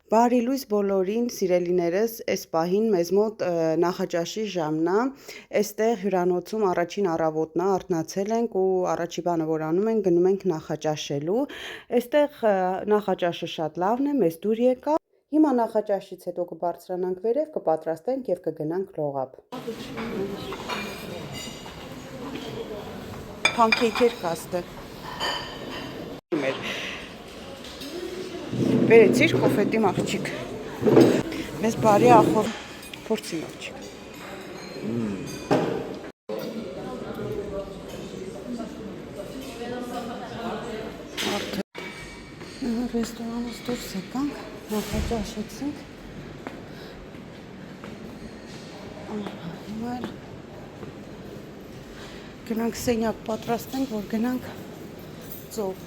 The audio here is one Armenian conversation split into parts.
Բարի լույս բոլորին, սիրելիներս, այս պահին մեզ մոտ նախաճաշի ժամն է, այստեղ հյուրանոցում առաջին առավոտն է, արթնացել ենք ու առաջի բանը որ անում ենք, գնում ենք նախաճաշելու, այստեղ նախաճաշը շատ լավն է, մեզ դուր եկավ, հիմա նախաճաշից հետո կբարձրանանք վերև, կպատրաստենք և կգնանք լողափ։ Փանքեյքեր կաստը։ Վերեցիր կոֆետի մաղջիկ։ Մեզ բարի ախոր փորձի մաղջիկ։ Ռեստորանից դուրս եկանք, նախաճաշեցինք։ Հիմա էլ գնանք սենյակ պատրաստենք, որ գնանք ծով։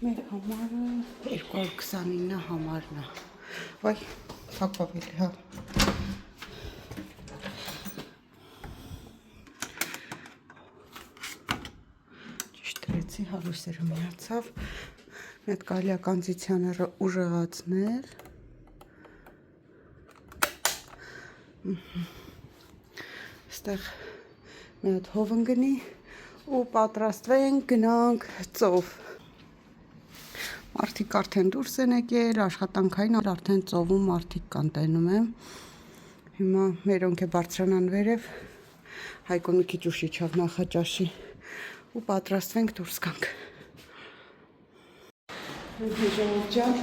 Մեր համարը 229 համարն է։ Վայ, թակավելի, հա։ Ճիշտ դրեցի, հարուսերը միացավ։ Մի հատ կարելի է կոնդիցիոները ուժեղացնել։ Այստեղ մի հատ հով ընկնի ու պատրաստվենք, գնանք ծով։ Մարդիկ արդեն դուրս են եկել, աշխատանքային արդեն ծովում մարդիկ կան տենում եմ։ Հիմա մերոնք է բարձրանան վերև, Հայկոն մի քիչ ուշ իջավ նախաճաշի ու պատրաստվենք դուրս գանք։ Ժողով ջան,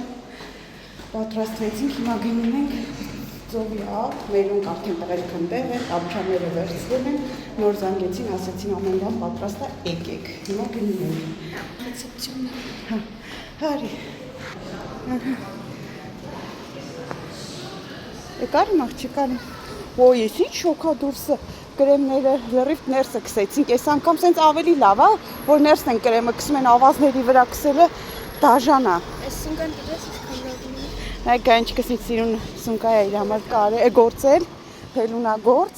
պատրաստվեցինք, հիմա գնում ենք ծովի ափ, մերոնք արդեն տղերք ընդեղ են, ապչաները վերցրել են, նոր զանգեցին, ասեցին ամեն բան պատրաստ է, եկեք։ Հիմա գնում ենք։ Հա, հարի։ Եկար մաղջիկան։ Ոյ, ես ինչ շոքա դուրսը կրեմները լրիվ ներսը քսեցինք, այս անգամ սենց ավելի լավ է, որ ներսն են կրեմը քսում են ավազների վրա քսելը դաժան է։ Այս սունկան դրես քանդակում։ Նայ ինչ կսի սիրուն սունկա է իր համար կարե գործել, փելունագործ։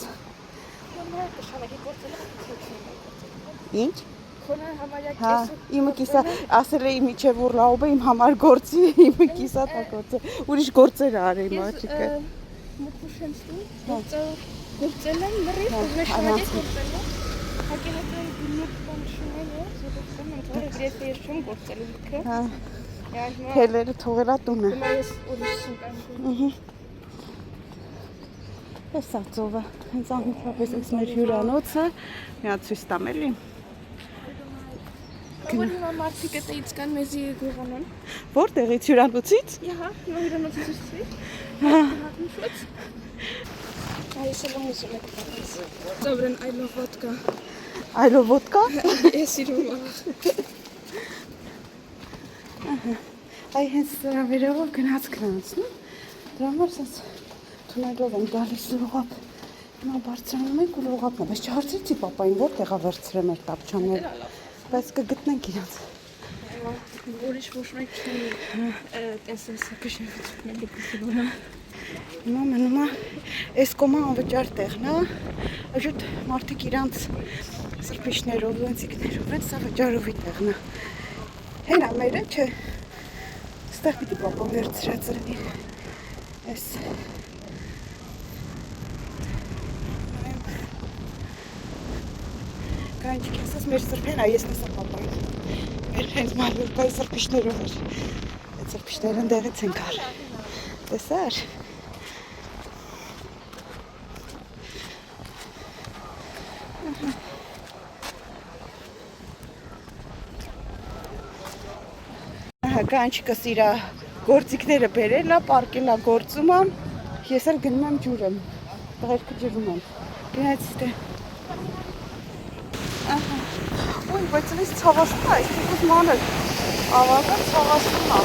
Ինչ։ Քոնը համարյա Հա, կեսը։ իմը կիսա ասել էի միջև ուռլաուբը իմ համար գործի, իմը կիսա տա գործը։ Ուրիշ գործեր արի մաչիկը։ Մտքուշենցու, գործել եմ լրիվ, մեզ համարյա գործել եմ։ Հակենատեն գնուկ բան շունել է, զոտոքսում եմ թողել, գրեթե ես չեմ գործել ինքը։ Հա, հելերը թողելա տունը։ Հիմա ես ուրիշ սունկան։ Ես ածովը, հենց անմիջապես ես մեր հյուրանոցը, մի հատ ցույց տամ էլի։ Որ հիմա մարդիկ էտեից կան մեզի գողանան։ Որտեղից հյուրանոցից։ Ահա, հիմա հյուրանոցից ուսցի։ Հա։ Հատնշոց։ Այս էլ մուսում եք պատած։ Ծավրեն այլով վոտկա։ Այլով վոտկա։ Ես իրում Այ հենց դրա վերևով գնացք անցնում։ Դրա համար սենց թունելով են գալիս լողափ։ Հիմա բարձրանում ենք ու լողափն է, բայց չհարցրեցի պապային որտեղ է վերցրեմ մեր տապչանները։ Բայց կգտնենք իրանց։ Ուրիշ ոչ մեկ չունի տեսեսը կշեղեցուկն է գտիվոնը։ Հիմա մնում է այս կոմա անվճար տեղն է, այժոտ մարդիկ իրանց սրբիչներով, լենցիկներով են, սա վճարովի տեղն է։ Հենա մերը չէ, ստեղ պիտի պապա վերցրածրնի, ես։ Կանչիկ եսաս մեր սրբեն է, ես նեսա պապայի, մեր հենց մալուրկայի սրբիչներով էր, այդ սրբիչներն դեղից են կար, տեսար։ Կանչիկս իր գործիքները բերել է, պարկել է գործում է, ես էլ գնում եմ ջուր եմ, տղերքը ջրում եմ, գնայց ստե։ Ոյ, բայց ինձ ցավասում է, այս մանր ավակը ցավասում է։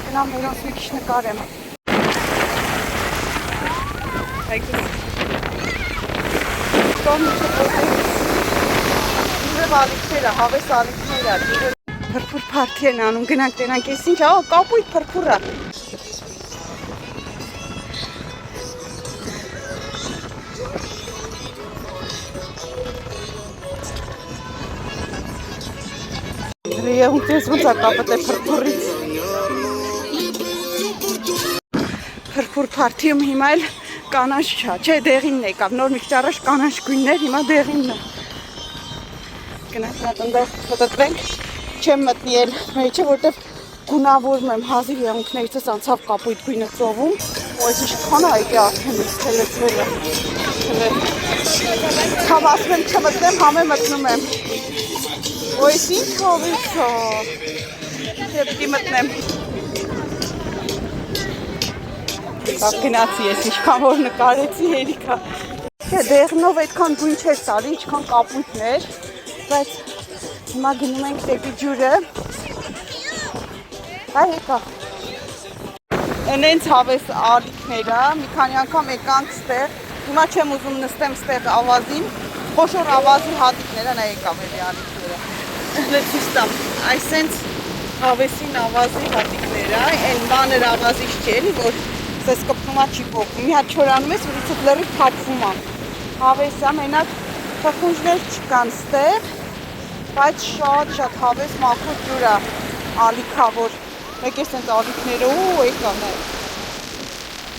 Գնամ նրանց մի քիչ նկարեմ։ Հայկուս։ Կոմ չպոտեք։ Ուրև ալիքները, հավես ալիքները, փրփուր փարթի են անում, գնանք տենանք, ես ինչ, կապույտ փրփուր է։ եղունգներից ոնց է կապտե փրփուրից։ Փրփուր փարթիում հիմա էլ կանաչ չա, չէ դեղինն եկավ, նոր մի քիչ առաջ կանաչ գույններ, հիմա դեղինն է։ Գնանք այդտեղ փոթոթվենք, չեմ մտնի էլ մեջը, որտեվ գունավորում եմ հազիվ եղունգներիցս անցավ կապույտ գույնը ծովում, ու այս ինչքան է եկե արդեն իսկ թելեցվելը։ Համ ասում եմ չմտնեմ, համ է մտնում եմ։ Ու այս ինչ հովից է, չէ պիտի մտնեմ։ Կապ գնացի ես, ինչքան որ նկարեցի հերիքա։ Դեղնով այդքան գույն չէր տալի, ինչքան կապույտներ, բայց հիմա գնում ենք դեպի ջուրը։ Հայ եկա։ Ենենց հավես ալիքները, մի քանի անգամ եկանք ստեղ, հիմա չեմ ուզում նստեմ ստեղ ավազին, խոշոր ավազի հատիկները, նա եկավ էլի ալիքները։ Լեցիս տամ, այսենց հավեսին ավազի հատիկները, այն մանր ավազից չէ էլի, որ սես կպտումա չի պոկում, մի հատ չորանում ես, որիցդ լրի պակվում ա։ Հավեսա, մենակ խխունջներ չկան ստեղ, բայց շատ հավես մախուտ ջուր է ալիքա, որ մեկ ես ընդ ալիքները ու եկան է։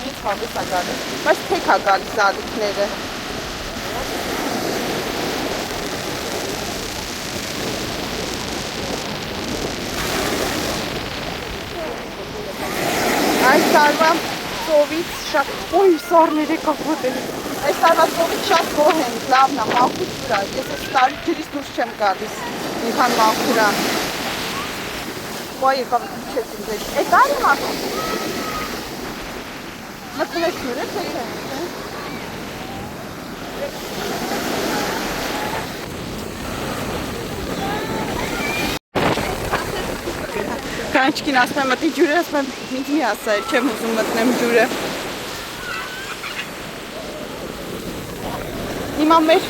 Ինձ հավես է գալիս, բայց թեք է գալիս ալիքները։ Այս տարվա ծովից շատ, ոյ սարներ եկավ ոտելի, այս տարվա ծովից շատ գոհ ենք, լավն է, մախուտ ջուր է, ես այս տարի ջրից դուրս չեմ գալիս, ինքան մախուր է։ Ոյ եկավ չես ինձ, այդ արի մախուտ։ Մտնում եք ջուր է, թե չէ։ Կանչքին ասում եմ մտի ջուրը, ասում եմ ինձ մի ասա, չեմ ուզում մտնեմ ջուրը։ Հիմա մեր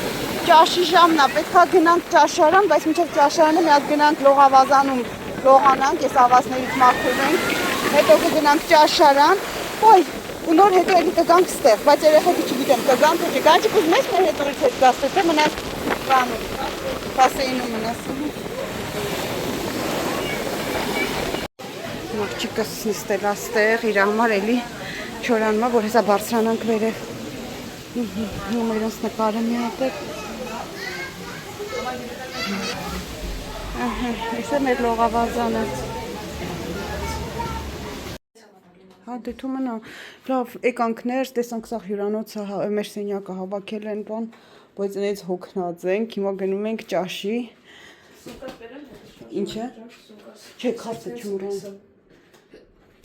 ճաշի ժամն է, պետք է գնանք ճաշարան, բայց մինչև ճաշարանը մի հատ գնանք լողավազանում լողանանք, ես ավազներից մաքրվենք, հետո կգնանք ճաշարան, ոյ, ու նոր հետո էլի կգանք ստեղ, բայց երեխեքը չգիտեմ, կգան թե չէ, կանչիկ ուզում ես մեր հետորից հետ գաստը, թե մնաս բանում, բասեինում մնաս։ Աղջիկս նստել աստեղ, իր համար էլի չորանմա, որ հեսա բարձրանանք վերև։ Հիմա իրոնց նկարը մի հատեք։ Ես է մեր լողավազանը։ Հա դե թու մնա, լավ եկանքներ, տեսանք սաղ հյուրանոցը, մեր սենյակը հավաքել են բան, բայց ընեց հոգնած ենք, հիմա գնում ենք ճաշի։ Ինչ է? Չէ, քարտը չուրեն։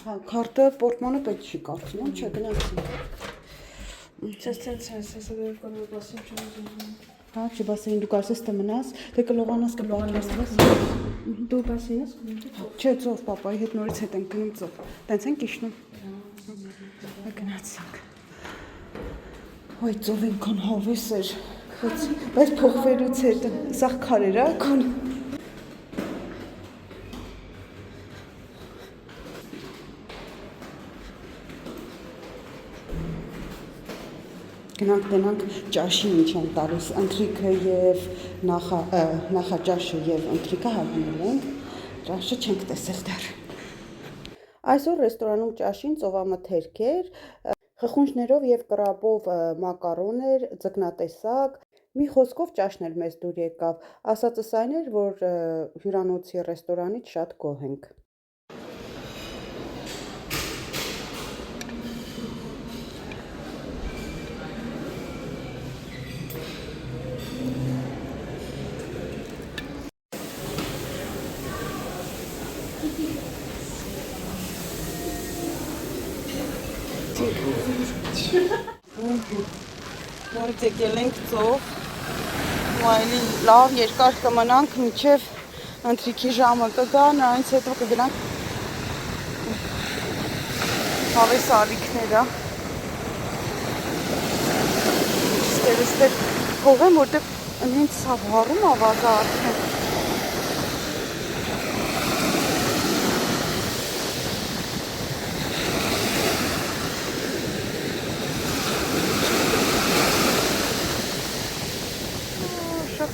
Հա, քարտը պորտմանը պետք չի կարծում, չէ, գնացին։ Հա, չի բասեին դու կարծես թե մնաս, թե կլողանաս Դու բասեին ես կմնաս։ Չէ, ծով, պապայի հետ նորից հետ ենք գնում ծով, տենց ենք իշնում։ Գնացինք։ Ոյ, ծով ինքան հավես էր, բայց փոխվելուց հետը, սաղ քարեր է, կան։ Գնանք դենանք ճաշի ինչ են տալիս, ընթրիքը և նախաճաշը և ընթրիքը հավանել ենք, ճաշը չենք տեսել դեռ։ Այսօր ռեստորանում ճաշին ծովամթերք էր, խխունջներով և կրաբով մակարոն էր, ձկնատեսակ, մի խոսքով ճաշն էլ մեզ դուր եկավ, ասածս այն էր, որ հյուրանոցի ռեստորանից շատ գոհ ենք։ Նորից եկել ենք ծով, ու այլի լավ երկար կմնանք, մինչև ընթրիքի ժամը կգա, նրանից հետո կգնանք հավես ալիքները։ Ստեղ փողեմ, որտեղ ընենց սավ հարում ավազա արդեն։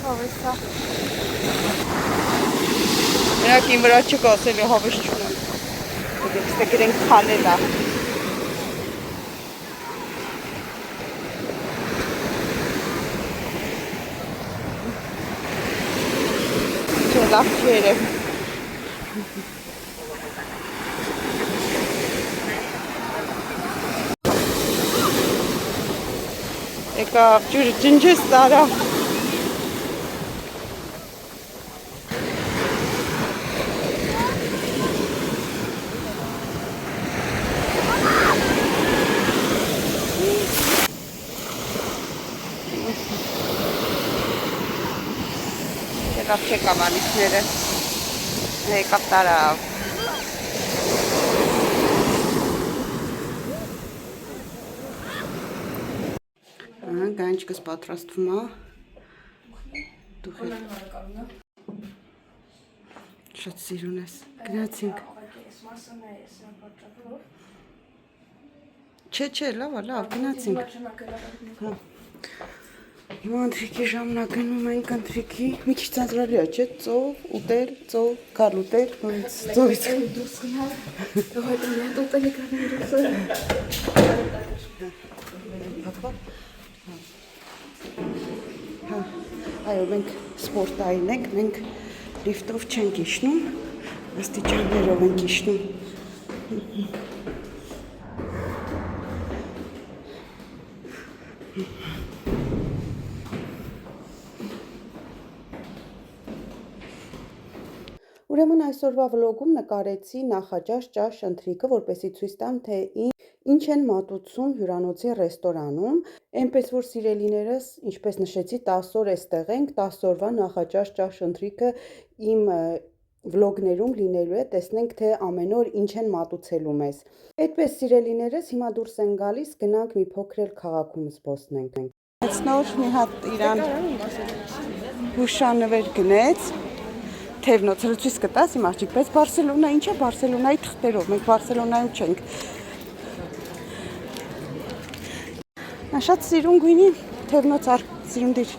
Հավեսա։ Նրանք իմ վրա չկասելու հավես չունեմ։ Դե գրենք խալել է։ Չէ, լավ չի երևում։ Եկա ջնջես տարա։ Լավ չեկա բանիքները, եկավ տարավ։ Գանչկս պատրաստվում է, դուք էլ շատ սիրուն ես, գնացինք։ Չէ, լավ, գնացինք։ Հիմա ընթրիքի ժամն է գնում ենք ընթրիքի, մի քիչ ցածրալի է, չէ՞, ծով, ուտել, ծով, գալ ուտել, նորից ծովից։ Այո, մենք սպորտային ենք, մենք լիֆտով չենք իջնում, աստիճաններով ենք իջնում։ Ուրեմն այսօրվա վլոգում նկարեցի նախաճաշ ճաշ ընթրիքը, որպեսզի ցույց տամ, թե ինչ են մատուցում հյուրանոցի ռեստորանում, այնպես որ սիրելիներս, ինչպես նշեցի, 10 օր էստեղ ենք, 10 օրվա նախաճաշ ճաշ ընթրիքը իմ վլոգներում լինելու է, տեսնենք, թե ամեն օր ինչ են մատուցելու մեզ։ Այդպես սիրելիներս, հիմա դուրս են գալիս, գնանք մի փոքր քաղաքում զբոսնենք։ Նոր մի հատ իրան հուշանվեր գնեց։ Թևնոցը ցույց կտաս իմ աղջիկ, բայց Բարսելոնա ինչ է Բարսելոնայի թղթերով, մենք Բարսելոնայում չենք։ Նա շատ սիրուն գույնի թևնոց սիրունդիր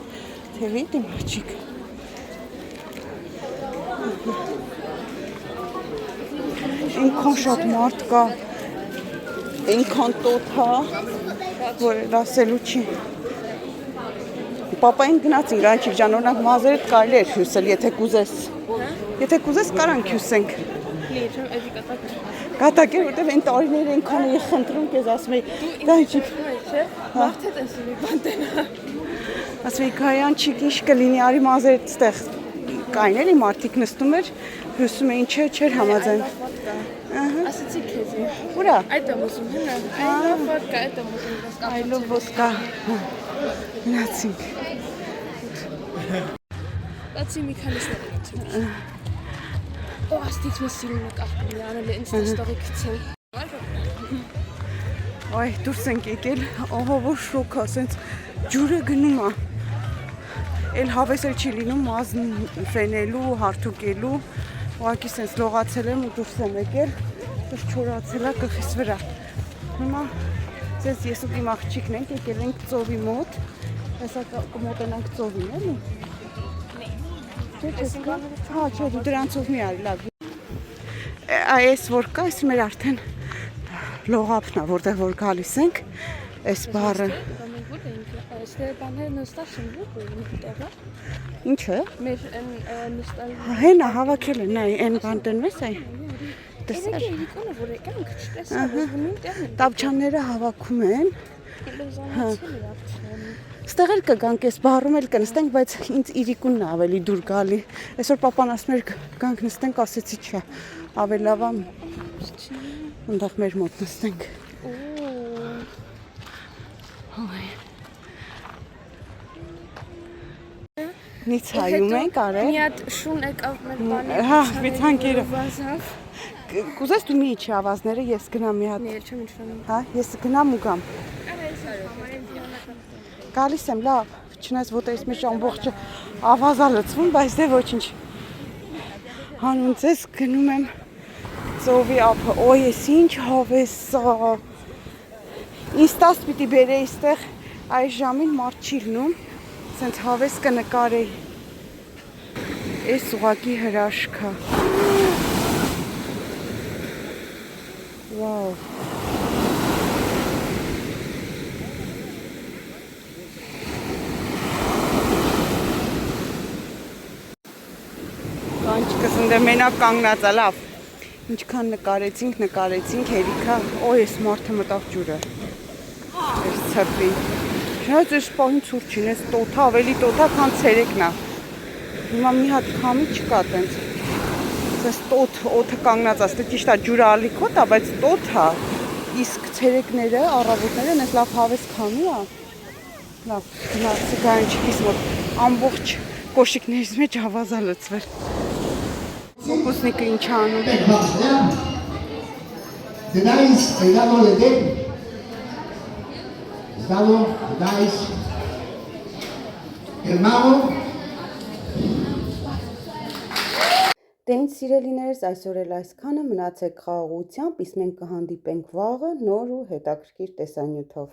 թևի իմ աղջիկ։ Այնքան շատ մարդ կա, այնքան տոթ է, որ ասելու չի։ Պապային գնացինք, Գանչիկ ջան, օրինակ մազերդ կարելի էր հյուսել, եթե կուզես։ Եթե կուզես կարանք հյուսենք։ Կատակ էր, որտև այն տարիներ այնքան էի խնդրում քեզ, ասում էի, Գանչիկ, Մարդը տեսնում է բան տենա։ ասում էի, Գայանչիկ, ինչ կլինի, արի մազերդ ստեղ կային էլի, մարդիկ նստում էր, հյուսում էին, չէր համաձայն։ Ասացի քեզ։ Ուրա։ Այդ եմ ուզում, հնա։ Այլով ոդկա, այդ եմ ուզում։ Այլով ոդկա։ Գնացինք։ Բացի մի քանիսներ եմ ցույց։ Օ, աստիճ մի սիրուն կախկում անել ինձ ստորի գցել։ Այ դուրս ենք եկել, ահա որ շոկ է, սենց ջուրը գնում է։ Էլ հավես էլ չի լինում մազն ֆենելու, հարթուկելու։ Ուղղակի սենց լողացել եմ ու դուրս եմ եկել, դուրս չորացել է գլխիս վրա։ Հիմա սենց ես ու իմ աղջիկն ենք եկել ենք ծովի մոտ, հեսա կմոտենանք ծովին, էլի։ Հա, չէ, դու դրանցով մի արի, լավ։ Այս որ կա, այս մեր արդեն լողափն է, որտեղ որ գալիս ենք, այս բառը։ Ինչը։ Մեր նստալ։ Հենա հավաքել են, այ այն բան տնվես այ։ Տեսար։ Իկոնը որ եկանք չտեսա, նույն տեղն է։ Տապչանները հավաքում են։ Լոզանացել է արդեն։ Ստեղ էլ կգանք, այս բառում էլ կնստենք, բայց ինձ իրիկունն է ավելի դուր գալի։ Այսօր պապան ասում էր գանք նստենք, ասեցի չէ, ավելի լավ է ընդեղ մեր մոտ նստենք։ Նիցայում ենք արել։ Մի հատ շուն եկավ մեր բանը։ Հա, վիթանկերը։ Վազավ։ Կուզես դու մի իջի ավազները, ես գնամ մի հատ։ Ներ չեմ իջնում։ Հա, ես գնամ ու գամ։ Գալիս եմ, լավ, չնայած ոտերից մեջ ամբողջը ավազա լցվում, բայց դե ոչինչ։ Հանուն ձեզ գնում եմ ծովի ափը, օ, ես ինչ հավես է։ Ինձ 10 պիտի բերեի ստեղ այս ժամին մարդ չի լինում, սենց հավես կնկարեի։ Էս ուղղակի հրաշք է։ Վաու։ Կանչկս ընդ մենակ կանգնած է, լավ։ Ինչքան նկարեցինք, հերիքա, օ, ես մարդը մտավ ջուրը։ Այս ցրտին։ Շնորհակալ ես պահին ցուրտ չին, այս տոթը ավելի տոթա, քան ցերեկն է։ Հիմա մի հատ քամի չկա տենց։ Այս օդը կանգնած է, ստե ճիշտ է ջուրը ալիքոտ է, բայց տոթ է։ Իսկ ցերեկները, առավոտները այնպես լավ հավես քամի է։ Լավ, գնացի գանչիկիս մոտ ամբողջ կոշիկներից մեջ ավազա լցվեր։ Ֆոկուսնիկը ինչ անում։ Tenéis el dado de D. El dado, dais. El mago. Դե ինչ սիրելիներս, այսօր էլ այսքանը, մնացեք խաղաղությամբ, իսկ մենք կհանդիպենք վաղը նոր ու հետաքրքիր տեսանյութով։